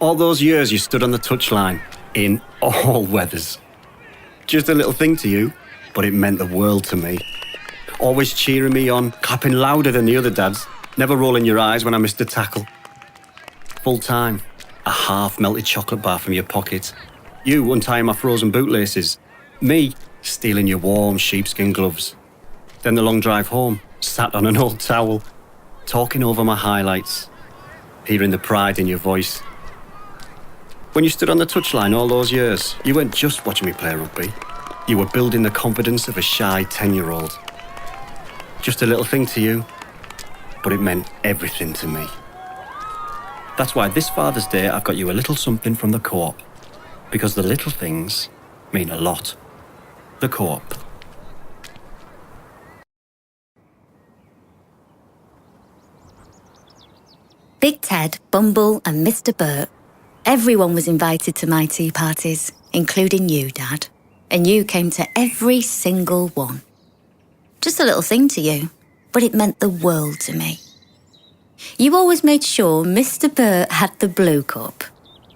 All those years you stood on the touchline, in all weathers. Just a little thing to you, but it meant the world to me. Always cheering me on, clapping louder than the other dads, never rolling your eyes when I missed a tackle. Full time, a half-melted chocolate bar from your pocket. You untying my frozen bootlaces. Me stealing your warm sheepskin gloves. Then the long drive home, sat on an old towel, talking over my highlights, hearing the pride in your voice. When you stood on the touchline all those years, you weren't just watching me play rugby. You were building the confidence of a shy 10-year-old. Just a little thing to you, but it meant everything to me. That's why this Father's Day I've got you a little something from the Co-op. Because the little things mean a lot. The Co-op. Big Ted, Bumble and Mr. Burt. Everyone was invited to my tea parties, including you, Dad. And you came to every single one. Just a little thing to you, but it meant the world to me. You always made sure Mr. Burt had the blue cup,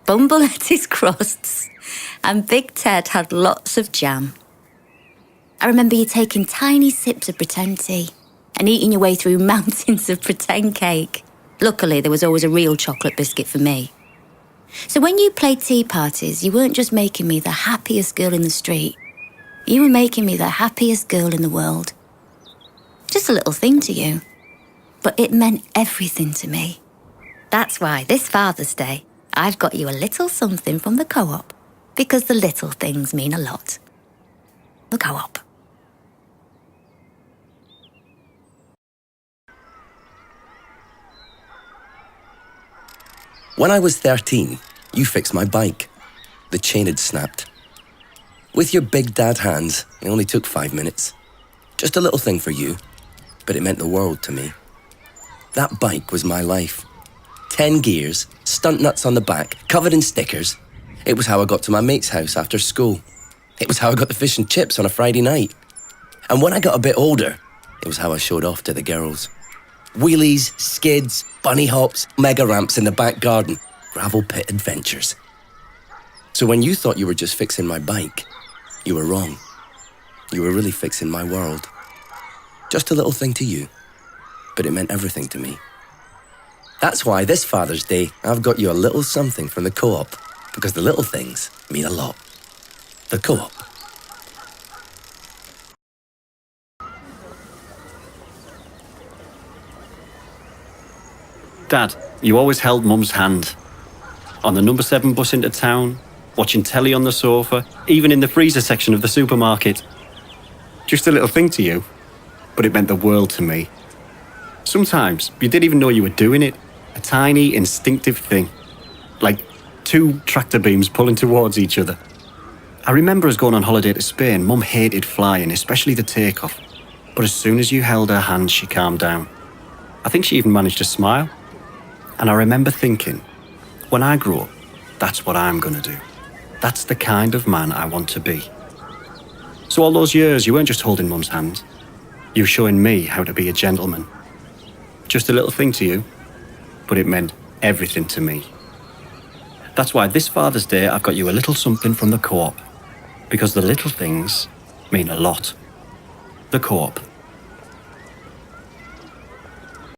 Bumble had his crusts, and Big Ted had lots of jam. I remember you taking tiny sips of pretend tea and eating your way through mountains of pretend cake. Luckily, there was always a real chocolate biscuit for me. So when you played tea parties, you weren't just making me the happiest girl in the street. You were making me the happiest girl in the world. Just a little thing to you, but it meant everything to me. That's why this Father's Day, I've got you a little something from the Co-op, because the little things mean a lot. The Co-op. When I was 13, you fixed my bike. The chain had snapped. With your big dad hands, it only took 5 minutes. Just a little thing for you, but it meant the world to me. That bike was my life. 10 gears, stunt nuts on the back, covered in stickers. It was how I got to my mate's house after school. It was how I got the fish and chips on a Friday night. And when I got a bit older, it was how I showed off to the girls. Wheelies, skids, bunny hops, mega ramps in the back garden, gravel pit adventures. So when you thought you were just fixing my bike, you were wrong. You were really fixing my world. Just a little thing to you, but it meant everything to me. That's why this Father's Day, I've got you a little something from the Co-op, because the little things mean a lot. The Co-op. Dad, you always held Mum's hand. On the number 7 bus into town, watching telly on the sofa, even in the freezer section of the supermarket. Just a little thing to you, but it meant the world to me. Sometimes you didn't even know you were doing it. A tiny, instinctive thing. Like 2 tractor beams pulling towards each other. I remember us going on holiday to Spain. Mum hated flying, especially the takeoff. But as soon as you held her hand, she calmed down. I think she even managed to smile. And I remember thinking, when I grow up, that's what I'm going to do. That's the kind of man I want to be. So all those years, you weren't just holding Mum's hand. You were showing me how to be a gentleman. Just a little thing to you, but it meant everything to me. That's why this Father's Day, I've got you a little something from the Co-op. Because the little things mean a lot. The Co-op.